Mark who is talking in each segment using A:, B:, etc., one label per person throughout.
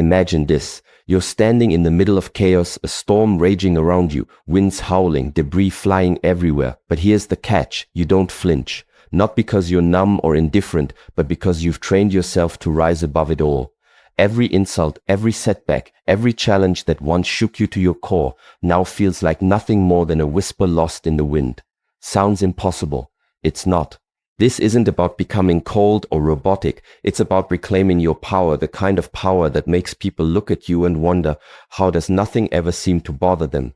A: Imagine this. You're standing in the middle of chaos, a storm raging around you, winds howling, debris flying everywhere. But here's the catch, you don't flinch. Not because you're numb or indifferent, but because you've trained yourself to rise above it all. Every insult, every setback, every challenge that once shook you to your core now feels like nothing more than a whisper lost in the wind. Sounds impossible. It's not. This isn't about becoming cold or robotic. It's about reclaiming your power, the kind of power that makes people look at you and wonder, how does nothing ever seem to bother them?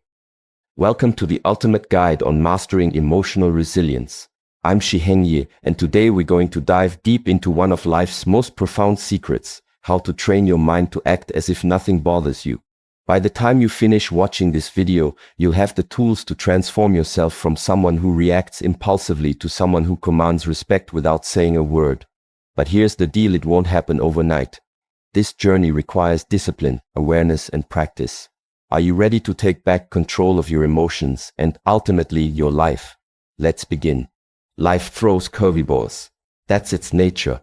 A: Welcome to the ultimate guide on mastering emotional resilience. I'm Shi Heng Yi, and today we're going to dive deep into one of life's most profound secrets, how to train your mind to act as if nothing bothers you. By the time you finish watching this video, you'll have the tools to transform yourself from someone who reacts impulsively to someone who commands respect without saying a word. But here's the deal, it won't happen overnight. This journey requires discipline, awareness, and practice. Are you ready to take back control of your emotions and ultimately your life? Let's begin. Life throws curveballs. That's its nature.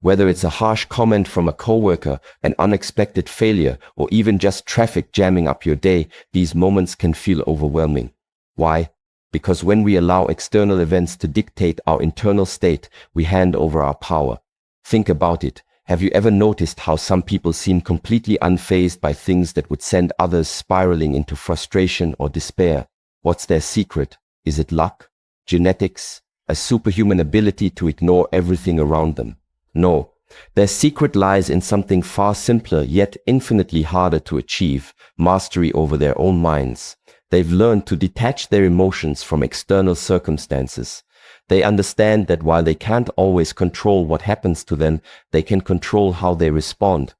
A: Whether it's a harsh comment from a coworker, an unexpected failure, or even just traffic jamming up your day, these moments can feel overwhelming. Why? Because when we allow external events to dictate our internal state, we hand over our power. Think about it. Have you ever noticed how some people seem completely unfazed by things that would send others spiraling into frustration or despair? What's their secret? Is it luck? Genetics? A superhuman ability to ignore everything around them? No, their secret lies in something far simpler yet infinitely harder to achieve: mastery over their own minds. They've learned to detach their emotions from external circumstances. They understand that while they can't always control what happens to them, they can control how they respond.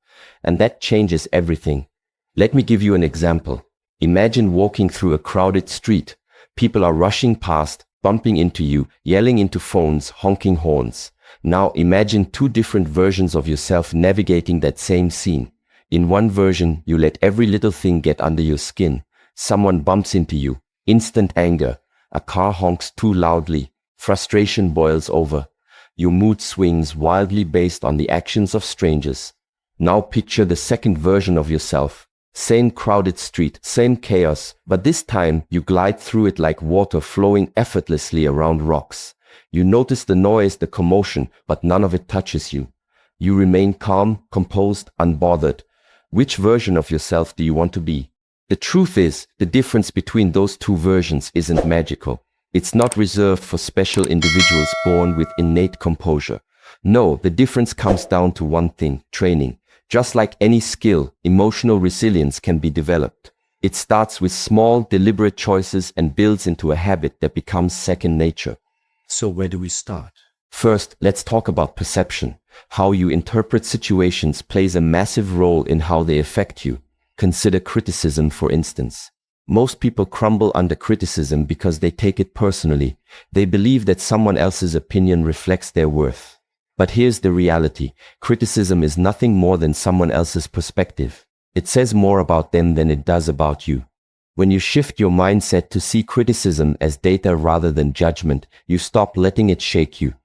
A: And that changes everything. Let me give you an example. Imagine walking through a crowded street. People are rushing past, bumping into you, yelling into phones, honking horns. Now imagine two different versions of yourself navigating that same scene. In one version, you let every little thing get under your skin. Someone bumps into you. Instant anger. A car honks too loudly. Frustration boils over. Your mood swings wildly based on the actions of strangers. Now picture the second version of yourself. Same crowded street, same chaos, but this time you glide through it like water flowing effortlessly around rocks. You notice the noise, the commotion, but none of it touches you. You remain calm, composed, unbothered. Which version of yourself do you want to be? The truth is, the difference between those two versions isn't magical. It's not reserved for special individuals born with innate composure. No, the difference comes down to one thing: training. Just like any skill, emotional resilience can be developed. It starts with small, deliberate choices and builds into a habit that becomes second nature.
B: So where do we start?
A: First, let's talk about perception. How you interpret situations plays a massive role in how they affect you. Consider criticism, for instance. Most people crumble under criticism because they take it personally. They believe that someone else's opinion reflects their worth. But here's the reality. Criticism is nothing more than someone else's perspective. It says more about them than it does about you. When you shift your mindset to see criticism as data rather than judgment, you stop letting it shake you.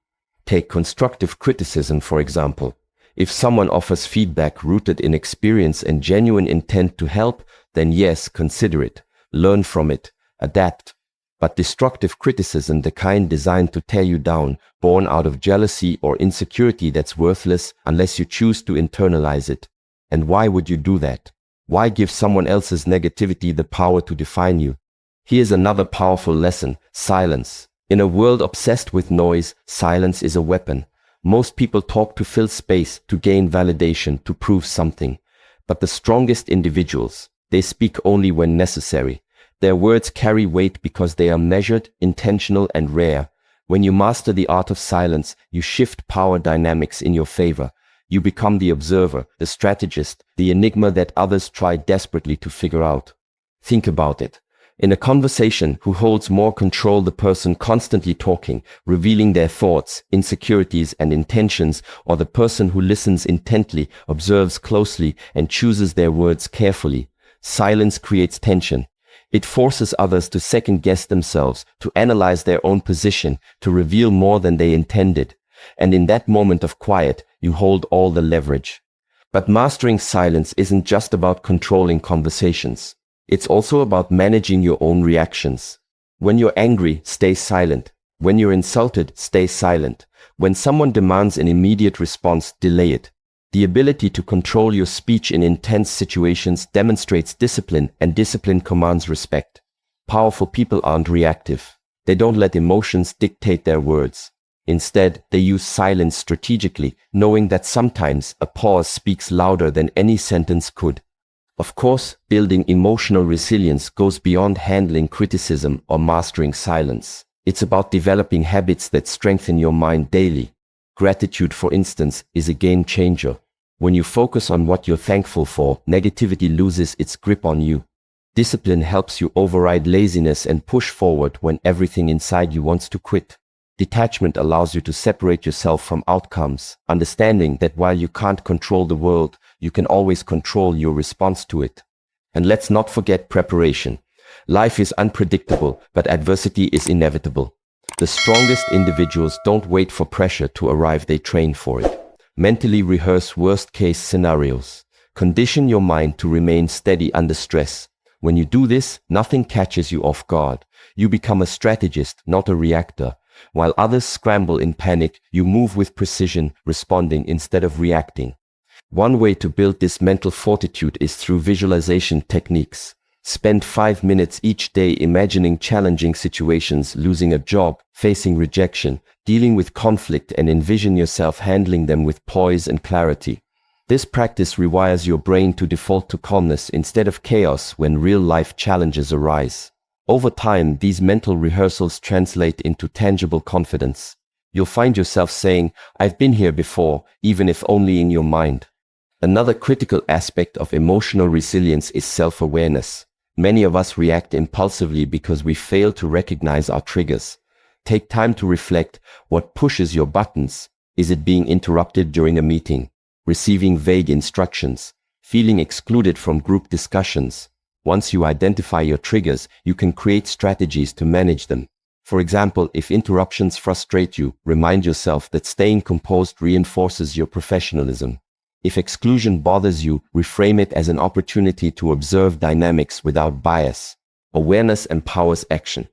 A: Take constructive criticism, for example. If someone offers feedback rooted in experience and genuine intent to help, then yes, consider it. Learn from it. Adapt. But destructive criticism, the kind designed to tear you down, born out of jealousy or insecurity, that's worthless unless you choose to internalize it. And why would you do that? Why give someone else's negativity the power to define you? Here's another powerful lesson: silence. In a world obsessed with noise, silence is a weapon. Most people talk to fill space, to gain validation, to prove something. But the strongest individuals, they speak only when necessary. Their words carry weight because they are measured, intentional, and rare. When you master the art of silence, you shift power dynamics in your favor. You become the observer, the strategist, the enigma that others try desperately to figure out. Think about it. In a conversation, who holds more control, the person constantly talking, revealing their thoughts, insecurities, and intentions, or the person who listens intently, observes closely, and chooses their words carefully? Silence creates tension. It forces others to second-guess themselves, to analyze their own position, to reveal more than they intended. And in that moment of quiet, you hold all the leverage. But mastering silence isn't just about controlling conversations. It's also about managing your own reactions. When you're angry, stay silent. When you're insulted, stay silent. When someone demands an immediate response, delay it. The ability to control your speech in intense situations demonstrates discipline, and discipline commands respect. Powerful people aren't reactive. They don't let emotions dictate their words. Instead, they use silence strategically, knowing that sometimes a pause speaks louder than any sentence could. Of course, building emotional resilience goes beyond handling criticism or mastering silence. It's about developing habits that strengthen your mind daily. Gratitude, for instance, is a game changer. When you focus on what you're thankful for, negativity loses its grip on you. Discipline helps you override laziness and push forward when everything inside you wants to quit. Detachment allows you to separate yourself from outcomes, understanding that while you can't control the world, you can always control your response to it. And let's not forget preparation. Life is unpredictable, but adversity is inevitable. The strongest individuals don't wait for pressure to arrive, they train for it. Mentally rehearse worst-case scenarios. Condition your mind to remain steady under stress. When you do this, nothing catches you off guard. You become a strategist, not a reactor. While others scramble in panic, you move with precision, responding instead of reacting. One way to build this mental fortitude is through visualization techniques. Spend 5 minutes each day imagining challenging situations, losing a job, facing rejection, dealing with conflict, and envision yourself handling them with poise and clarity. This practice rewires your brain to default to calmness instead of chaos when real-life challenges arise. Over time, these mental rehearsals translate into tangible confidence. You'll find yourself saying, "I've been here before," even if only in your mind. Another critical aspect of emotional resilience is self-awareness. Many of us react impulsively because we fail to recognize our triggers. Take time to reflect. What pushes your buttons? Is it being interrupted during a meeting, receiving vague instructions, feeling excluded from group discussions? Once you identify your triggers, you can create strategies to manage them. For example, if interruptions frustrate you, remind yourself that staying composed reinforces your professionalism. If exclusion bothers you, reframe it as an opportunity to observe dynamics without bias. Awareness empowers action.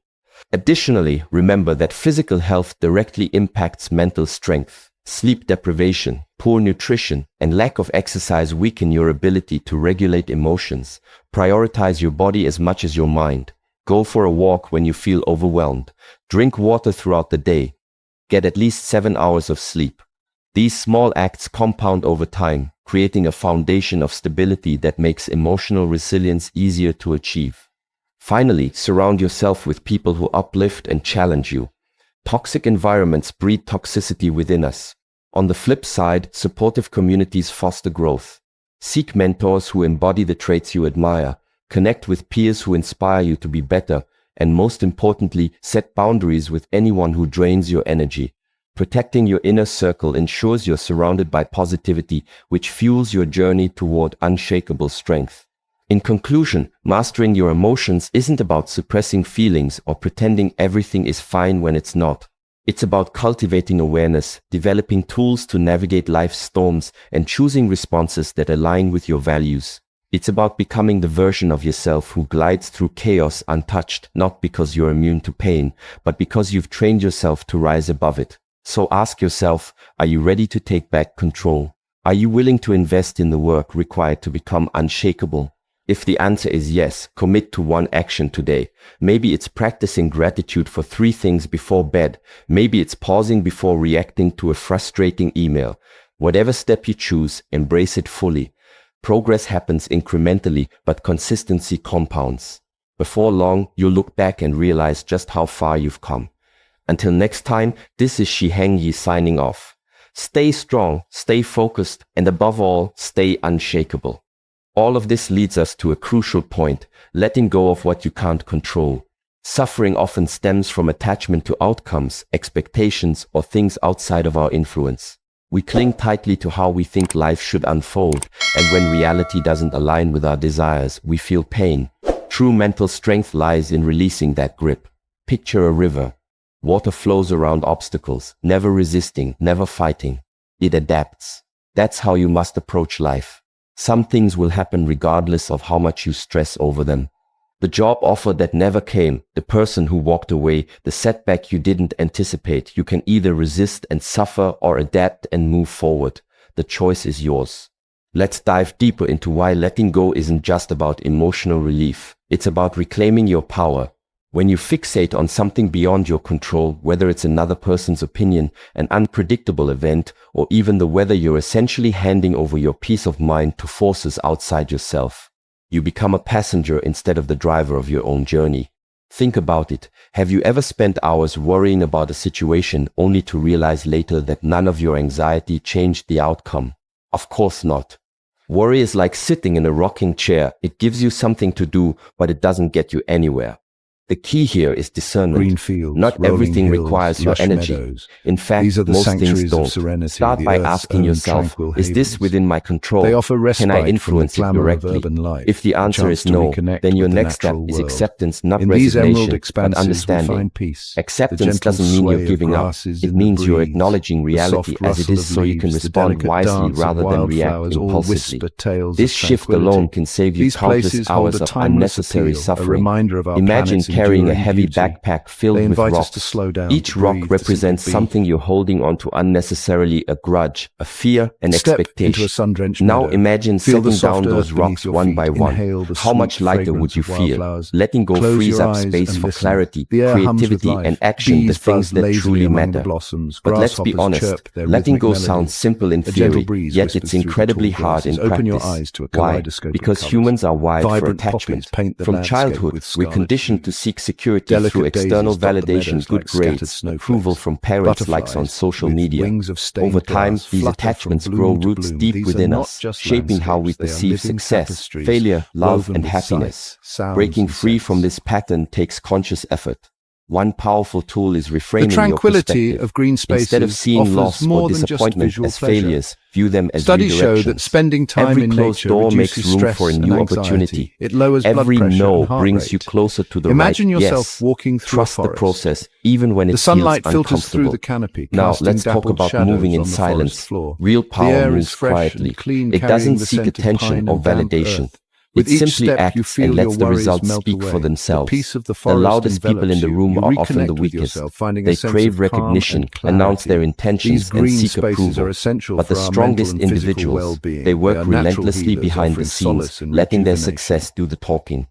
A: Additionally, remember that physical health directly impacts mental strength. Sleep deprivation, poor nutrition, and lack of exercise weaken your ability to regulate emotions. Prioritize your body as much as your mind. Go for a walk when you feel overwhelmed. Drink water throughout the day. Get at least 7 hours of sleep. These small acts compound over time, creating a foundation of stability that makes emotional resilience easier to achieve. Finally, surround yourself with people who uplift and challenge you. Toxic environments breed toxicity within us. On the flip side, supportive communities foster growth. Seek mentors who embody the traits you admire. Connect with peers who inspire you to be better. And most importantly, set boundaries with anyone who drains your energy. Protecting your inner circle ensures you're surrounded by positivity, which fuels your journey toward unshakable strength. In conclusion, mastering your emotions isn't about suppressing feelings or pretending everything is fine when it's not. It's about cultivating awareness, developing tools to navigate life's storms, and choosing responses that align with your values. It's about becoming the version of yourself who glides through chaos untouched, not because you're immune to pain, but because you've trained yourself to rise above it. So ask yourself, are you ready to take back control? Are you willing to invest in the work required to become unshakable? If the answer is yes, commit to one action today. Maybe it's practicing gratitude for 3 things before bed. Maybe it's pausing before reacting to a frustrating email. Whatever step you choose, embrace it fully. Progress happens incrementally, but consistency compounds. Before long, you'll look back and realize just how far you've come. Until next time, this is Shi Heng Yi signing off. Stay strong, stay focused, and above all, stay unshakable. All of this leads us to a crucial point, letting go of what you can't control. Suffering often stems from attachment to outcomes, expectations, or things outside of our influence. We cling tightly to how we think life should unfold, and when reality doesn't align with our desires, we feel pain. True mental strength lies in releasing that grip. Picture a river. Water flows around obstacles, never resisting, never fighting. It adapts. That's how you must approach life. Some things will happen regardless of how much you stress over them. The job offer that never came, the person who walked away, the setback you didn't anticipate. You can either resist and suffer or adapt and move forward. The choice is yours. Let's dive deeper into why letting go isn't just about emotional relief. It's about reclaiming your power. When you fixate on something beyond your control, whether it's another person's opinion, an unpredictable event, or even the weather, you're essentially handing over your peace of mind to forces outside yourself. You become a passenger instead of the driver of your own journey. Think about it. Have you ever spent hours worrying about a situation only to realize later that none of your anxiety changed the outcome? Of course not. Worry is like sitting in a rocking chair. It gives you something to do, but it doesn't get you anywhere. The key here is discernment.
C: Green fields,
A: Not everything requires your energy.
C: Meadows.
A: In fact,
C: These are the
A: most things
C: sanctuaries
A: don't.
C: of serenity,
A: Start
C: the
A: by
C: earth's
A: asking
C: own
A: yourself,
C: tranquil
A: is this
C: havens.
A: within my control?
C: They offer respite
A: Can I
C: from the
A: influence it
C: glamour of
A: directly?
C: urban life,
A: If the
C: a
A: answer
C: chance
A: is
C: to
A: no,
C: reconnect
A: then your
C: with the
A: next step
C: natural
A: is
C: world.
A: acceptance, not
C: In these emerald
A: resignation, but
C: expanses, we
A: understanding.
C: find peace.
A: Acceptance
C: The gentle
A: doesn't mean you're
C: sway of
A: giving up.
C: grasses
A: It
C: in the
A: means you're
C: breeze,
A: acknowledging
C: the
A: reality
C: soft
A: as it
C: rustle
A: is
C: of
A: so you can
C: leaves, the
A: respond
C: delicate
A: wisely
C: dance of
A: rather than react
C: wildflowers, all
A: impulsively.
C: whisper tales
A: This
C: of
A: shift
C: tranquility.
A: alone can save you
C: These
A: countless
C: places hold
A: hours
C: a
A: of
C: timeless
A: unnecessary
C: appeal, a
A: suffering.
C: reminder of our
A: Imagine
C: planet's
A: carrying a
C: enduring
A: heavy
C: beauty.
A: backpack filled
C: They
A: with
C: invite us
A: rocks.
C: to slow down,
A: Each
C: to
A: rock
C: breathe, to
A: represents
C: simply be.
A: something you're holding onto unnecessarily, a grudge, a fear, an
C: Step
A: expectation.
C: into a sun-drenched
A: Now
C: meadow.
A: imagine
C: Feel the
A: setting
C: soft
A: down
C: earth
A: those
C: beneath
A: rocks
C: your
A: one
C: feet.
A: by one.
C: Inhale the
A: How much
C: sweet
A: lighter
C: fragrance
A: would you
C: of
A: feel?
C: wildflowers.
A: Letting go
C: Close
A: frees
C: your
A: up
C: eyes
A: space
C: and
A: for
C: listen.
A: clarity,
C: The air hums with
A: creativity,
C: life.
A: and action, the
C: Bees
A: things
C: buzz
A: that
C: lazily
A: truly
C: among the
A: matter.
C: blossoms.
A: But let's be
C: Grasshoppers
A: honest,
C: chirp their
A: letting
C: rhythmic
A: go
C: melody.
A: sounds simple in
C: A gentle
A: theory,
C: breeze
A: yet
C: whispers
A: it's
C: through the
A: incredibly
C: tall
A: hard in
C: grasses. Open your
A: practice.
C: eyes to a
A: Why?
C: kaleidoscope of
A: Because
C: colours.
A: humans are wired for
C: Vibrant
A: attachment.
C: poppies paint the
A: From
C: landscape
A: childhood,
C: with
A: we're
C: scarlet
A: conditioned
C: hue.
A: to seek security
C: Delicate
A: through external
C: daisies dot the
A: validation,
C: meadows
A: good
C: like scattered
A: grades,
C: snowflakes.
A: approval from parents, likes on
C: Butterflies
A: social
C: with
A: media.
C: wings of stained
A: Over time,
C: glass
A: these
C: flutter from
A: attachments
C: bloom
A: grow
C: to
A: roots
C: bloom.
A: deep
C: These are
A: within
C: not
A: us,
C: just
A: shaping how we
C: landscapes, they are
A: perceive
C: living
A: success,
C: tapestries
A: failure, love,
C: woven
A: and
C: with
A: happiness.
C: sights, sounds,
A: Breaking
C: and
A: free from
C: scents.
A: this pattern takes conscious effort. One powerful tool is
C: The
A: reframing your
C: tranquility
A: perspective.
C: of green
A: Instead of
C: spaces
A: seeing
C: offers
A: loss
C: more
A: or
C: than just
A: disappointment
C: visual
A: as
C: pleasure.
A: failures, view them as
C: Studies show that
A: redirections.
C: spending time
A: Every
C: in
A: closed
C: nature
A: door
C: reduces
A: makes room
C: stress
A: for a
C: and
A: new
C: anxiety.
A: opportunity.
C: It lowers
A: Every
C: blood pressure
A: no
C: and heart
A: brings you
C: rate.
A: closer to the
C: Imagine
A: right
C: yourself
A: yes.
C: walking through
A: Trust
C: a
A: the
C: forest.
A: process, even when it
C: The sunlight
A: feels
C: filters through
A: uncomfortable.
C: the canopy,
A: Now,
C: casting
A: let's talk
C: dappled
A: about
C: shadows
A: moving in
C: on the
A: silence.
C: forest floor.
A: Real
C: The
A: power
C: air
A: moves
C: is fresh
A: quietly.
C: and clean,
A: It
C: carrying
A: doesn't
C: the
A: seek
C: scent of
A: attention
C: pine
A: or
C: and damp
A: validation.
C: earth. With
A: It
C: each
A: simply
C: step, you
A: acts
C: feel
A: and
C: your
A: lets the
C: worries
A: results
C: melt
A: speak
C: away.
A: for themselves.
C: The peace of the
A: The
C: forest
A: loudest people in the
C: envelops
A: room
C: you. You
A: are often the
C: reconnect with
A: weakest.
C: yourself, finding
A: They
C: a sense
A: crave
C: of calm
A: recognition,
C: and clarity.
A: announce their
C: These
A: intentions, and
C: green
A: seek
C: spaces
A: approval.
C: are essential
A: But the
C: for our
A: strongest
C: mental and physical
A: individuals,
C: well-being.
A: they work
C: are natural
A: relentlessly
C: healers,
A: behind the
C: offering
A: scenes,
C: solace and
A: letting their
C: rejuvenation.
A: success do the talking.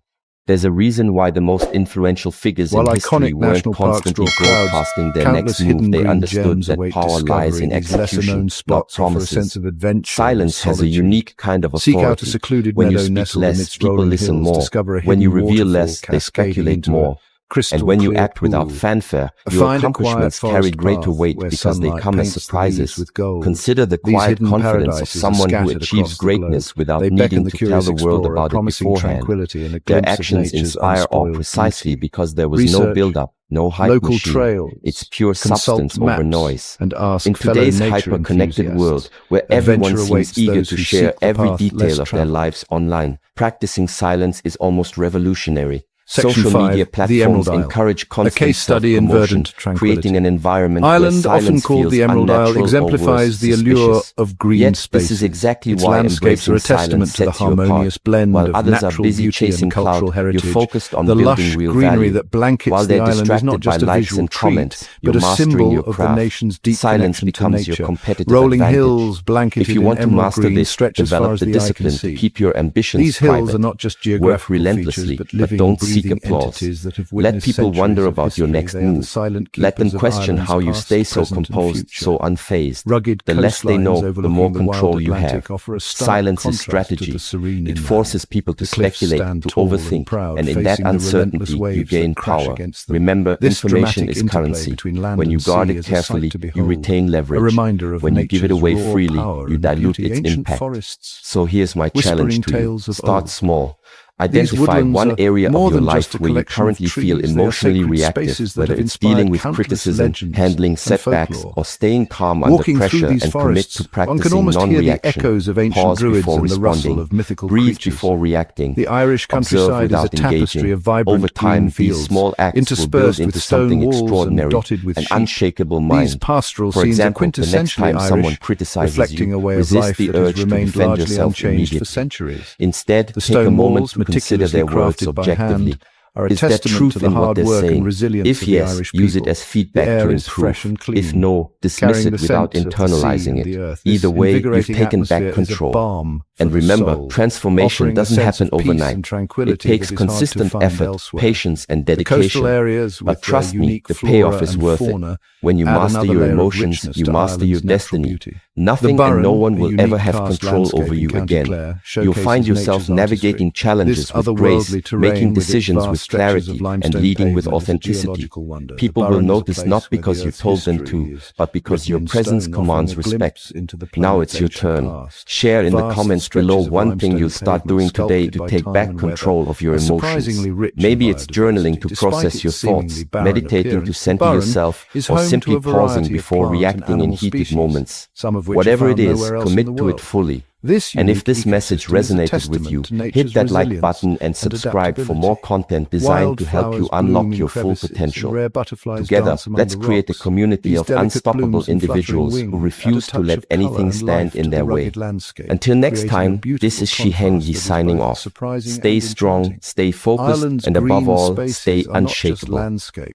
A: There's a reason why the most influential figures
C: While
A: in history
C: iconic
A: weren't
C: national parks
A: constantly
C: draw crowds,
A: broadcasting their
C: countless
A: next move.
C: hidden
A: They
C: green
A: understood
C: gems
A: that
C: await
A: power lies
C: discovery.
A: in
C: These
A: execution,
C: lesser-known
A: not
C: spots offer a
A: promises.
C: sense of adventure
A: Silence
C: and
A: has a
C: solitude.
A: unique kind of
C: Seek out a
A: authority.
C: secluded
A: When you
C: meadow
A: speak
C: nestled
A: less,
C: amidst
A: people
C: rolling
A: listen
C: hills.
A: more.
C: Discover a
A: When you
C: hidden
A: reveal
C: waterfall
A: less, they
C: cascading
A: speculate
C: into
A: more.
C: a crystal
A: And when you
C: clear
A: act without
C: pool.
A: fanfare, your
C: Find a
A: accomplishments
C: quiet
A: carry
C: forest
A: greater
C: path
A: weight
C: where
A: because they
C: sunlight
A: come as
C: paints the leaves
A: surprises.
C: with gold.
A: Consider the
C: These
A: quiet
C: hidden
A: confidence of
C: paradises are
A: someone who
C: scattered
A: achieves
C: across the globe.
A: greatness without
C: They
A: needing
C: beckon the
A: to tell
C: curious
A: the world
C: explorer,
A: about it
C: promising
A: beforehand.
C: tranquility and a
A: Their
C: glimpse of
A: actions
C: nature's
A: inspire awe
C: unspoiled
A: precisely
C: beauty.
A: because there was no
C: Research,
A: build-up, no hype
C: local
A: machine.
C: trails,
A: It's pure
C: consult
A: substance over
C: maps,
A: noise.
C: and ask
A: In
C: fellow
A: today's
C: nature
A: hyper-connected
C: enthusiasts.
A: world, where everyone
C: Adventure
A: seems
C: awaits
A: eager
C: those
A: to
C: who
A: share
C: seek the
A: every
C: path less
A: detail of their
C: traveled.
A: lives online, practicing silence is almost revolutionary.
C: Section
A: Social
C: 5,
A: media
C: the
A: platforms
C: Emerald Isle.
A: encourage constant
C: case study in
A: self-promotion,
C: verdant tranquility.
A: creating an environment where
C: Ireland, often
A: silence
C: called
A: feels
C: the Emerald Isle,
A: unnatural or
C: exemplifies
A: worse,
C: the allure
A: suspicious.
C: of green
A: Yet,
C: spaces.
A: this is exactly
C: Its
A: why
C: landscapes are a
A: embracing
C: testament
A: silence
C: to the
A: sets you apart.
C: harmonious blend
A: While
C: of
A: others are
C: natural
A: busy
C: beauty
A: chasing
C: and cultural
A: clout,
C: heritage.
A: you're focused on
C: The
A: building
C: lush
A: real
C: greenery
A: value.
C: that blankets
A: While
C: the
A: they're
C: island is
A: distracted
C: not just
A: by
C: a
A: likes
C: visual
A: and
C: treat,
A: comments,
C: but
A: you're
C: a
A: mastering
C: symbol
A: your
C: of the
A: craft.
C: nation's deep
A: Silence
C: connection to
A: becomes your
C: nature.
A: competitive
C: Rolling
A: advantage.
C: hills blanketed
A: If you
C: in
A: want to
C: emerald
A: master
C: green
A: this,
C: stretch as far
A: develop
C: as
A: the
C: the eye can
A: discipline to
C: see.
A: keep your ambitions
C: These hills
A: private.
C: are not just
A: Work
C: geographical
A: relentlessly,
C: features, but
A: but
C: living,
A: don't seek
C: breathing
A: applause.
C: entities that have
A: Let
C: witnessed
A: people wonder
C: centuries of
A: about your
C: history.
A: next
C: They are the
A: move.
C: silent
A: Let them
C: keepers of
A: question
C: Ireland's
A: how you
C: past,
A: stay so
C: present, and
A: composed,
C: future.
A: so unfazed.
C: Rugged
A: The less they
C: coastlines
A: know, the
C: overlooking
A: more
C: the wild
A: control you
C: Atlantic
A: have.
C: offer a stark
A: Silence is
C: contrast
A: strategy.
C: to the serene
A: It
C: inland.
A: forces people to
C: The cliffs
A: speculate,
C: stand
A: to
C: tall and
A: overthink,
C: proud,
A: and in that
C: facing the relentless
A: uncertainty, you
C: waves
A: gain
C: that crash
A: power.
C: against them.
A: Remember,
C: This
A: information
C: dramatic
A: is
C: interplay
A: currency.
C: between land
A: When you
C: and
A: guard
C: sea
A: it
C: is a sight
A: carefully,
C: to
A: you
C: behold.
A: retain leverage.
C: A reminder of
A: When you give it
C: nature's
A: away
C: raw
A: freely,
C: power
A: you
C: and
A: dilute
C: beauty.
A: its
C: Ancient
A: impact.
C: forests,
A: So here's my
C: whispering
A: challenge to you.
C: tales of
A: Start
C: old.
A: small. Identify
C: woodlands
A: one
C: are
A: area
C: more
A: of your
C: than
A: life
C: just a
A: where you
C: collection of
A: currently feel
C: trees. They are
A: emotionally
C: sacred
A: reactive,
C: spaces that
A: whether
C: have
A: it's dealing
C: inspired
A: with
C: countless
A: criticism,
C: legends
A: handling
C: and
A: setbacks,
C: folklore.
A: or staying calm
C: Walking
A: under
C: through
A: pressure,
C: these
A: and commit
C: forests,
A: to
C: one
A: practicing
C: can almost hear the
A: non-reaction.
C: echoes of ancient
A: Pause
C: druids
A: before
C: and the rustle
A: responding.
C: of mythical
A: Breathe
C: creatures.
A: before reacting.
C: The Irish
A: Observe
C: countryside is a
A: without
C: tapestry
A: engaging.
C: of vibrant
A: Over time,
C: green
A: these
C: fields,
A: small acts will build
C: interspersed
A: into
C: with stone
A: something
C: walls and
A: extraordinary,
C: dotted with
A: an
C: sheep.
A: unshakable
C: These
A: mind.
C: pastoral
A: For
C: scenes are
A: example, the next
C: quintessentially
A: time someone
C: Irish,
A: criticizes
C: reflecting
A: you,
C: a way of
A: resist
C: life
A: the
C: that has
A: urge to
C: remained
A: defend
C: largely
A: yourself
C: unchanged for
A: immediately.
C: centuries.
A: Instead,
C: The
A: take a
C: stone
A: moment
C: walls,
A: to consider
C: meticulously
A: their words
C: crafted by
A: objectively.
C: hand, are a
A: Is there
C: testament
A: truth
C: to the
A: in what
C: hard
A: they're
C: work and
A: saying?
C: resilience
A: If
C: of the
A: yes,
C: Irish
A: use it
C: people.
A: as feedback
C: The
A: to
C: air is fresh
A: improve.
C: and clean,
A: If no, dismiss
C: carrying
A: it
C: the
A: without
C: scent of the sea
A: internalizing
C: and the
A: it.
C: earth.
A: Either
C: This
A: way, you've
C: invigorating
A: taken
C: atmosphere
A: back
C: is a
A: control.
C: balm for
A: And
C: the
A: remember,
C: soul,
A: transformation
C: offering a
A: doesn't
C: sense
A: happen
C: of peace
A: overnight.
C: and
A: It
C: tranquility
A: takes
C: that is hard to
A: consistent
C: find
A: effort,
C: elsewhere.
A: patience, and
C: The coastal
A: dedication.
C: areas
A: But
C: with their
A: trust me,
C: unique
A: the payoff
C: flora
A: is
C: and
A: worth it.
C: fauna
A: When you
C: add
A: master
C: another
A: your
C: layer of
A: emotions,
C: richness
A: you
C: to
A: master your
C: Ireland's natural
A: destiny.
C: beauty.
A: Nothing
C: The Burren,
A: and no one
C: a
A: will
C: unique
A: ever have
C: karst
A: control
C: landscape
A: over
C: in
A: you
C: County
A: again.
C: Clare,
A: You'll find
C: showcases
A: yourself
C: nature's
A: navigating
C: artistry.
A: challenges
C: This
A: with grace,
C: otherworldly terrain
A: making
C: with its
A: decisions
C: vast
A: with
C: stretches of
A: clarity, and
C: limestone
A: leading with
C: pavement is a
A: authenticity.
C: geological wonder. The
A: People will
C: Burren is a
A: notice
C: place
A: not
C: where
A: because
C: the
A: you
C: earth's
A: told them
C: history
A: to,
C: is
A: but because
C: written
A: your
C: in
A: presence
C: stone,
A: commands
C: offering a glimpse
A: respect.
C: into the
A: Now
C: planet's
A: it's your
C: ancient
A: turn.
C: past.
A: Share in the
C: Vast
A: comments below
C: stretches of
A: one thing
C: limestone
A: you'll start
C: pavement
A: doing today
C: sculpted
A: to
C: by
A: take
C: time
A: back
C: and weather
A: control of your
C: are
A: emotions.
C: surprisingly rich in
A: Maybe it's journaling to
C: biodiversity. Despite
A: process
C: its
A: your
C: seemingly
A: thoughts,
C: barren
A: meditating to
C: appearance, the
A: center
C: Burren
A: yourself,
C: is
A: or
C: home to
A: simply
C: a
A: pausing
C: variety of
A: before
C: plant and
A: reacting in
C: animal
A: heated
C: species,
A: moments.
C: some of which are
A: Whatever it
C: found
A: is,
C: nowhere else in
A: commit
C: the
A: to it
C: world.
A: fully.
C: This
A: And if
C: unique
A: this message
C: ecosystem is a
A: resonated with
C: testament
A: you,
C: to
A: hit
C: nature's
A: that like
C: resilience
A: button and subscribe for more
C: adaptability.
A: content designed to help you
C: Wildflowers
A: unlock
C: bloom in
A: your full
C: crevices, and
A: potential.
C: rare butterflies
A: Together,
C: dance among
A: let's
C: the
A: create a
C: rocks.
A: community
C: These
A: of
C: delicate
A: unstoppable
C: blooms and fluttering
A: individuals
C: wings
A: who
C: add a
A: refuse to
C: touch
A: let
C: of colour
A: anything
C: and
A: stand
C: life
A: in
C: to
A: their
C: the
A: way.
C: rugged landscape,
A: Until next
C: creating a
A: time, this
C: beautiful
A: is Shi Heng
C: contrast
A: Yi
C: that is
A: signing
C: both
A: off.
C: surprising
A: Stay
C: and
A: strong,
C: enchanting.
A: stay focused,
C: Ireland's
A: and above
C: green
A: all,
C: spaces
A: stay
C: are not just
A: unshakable.
C: landscape.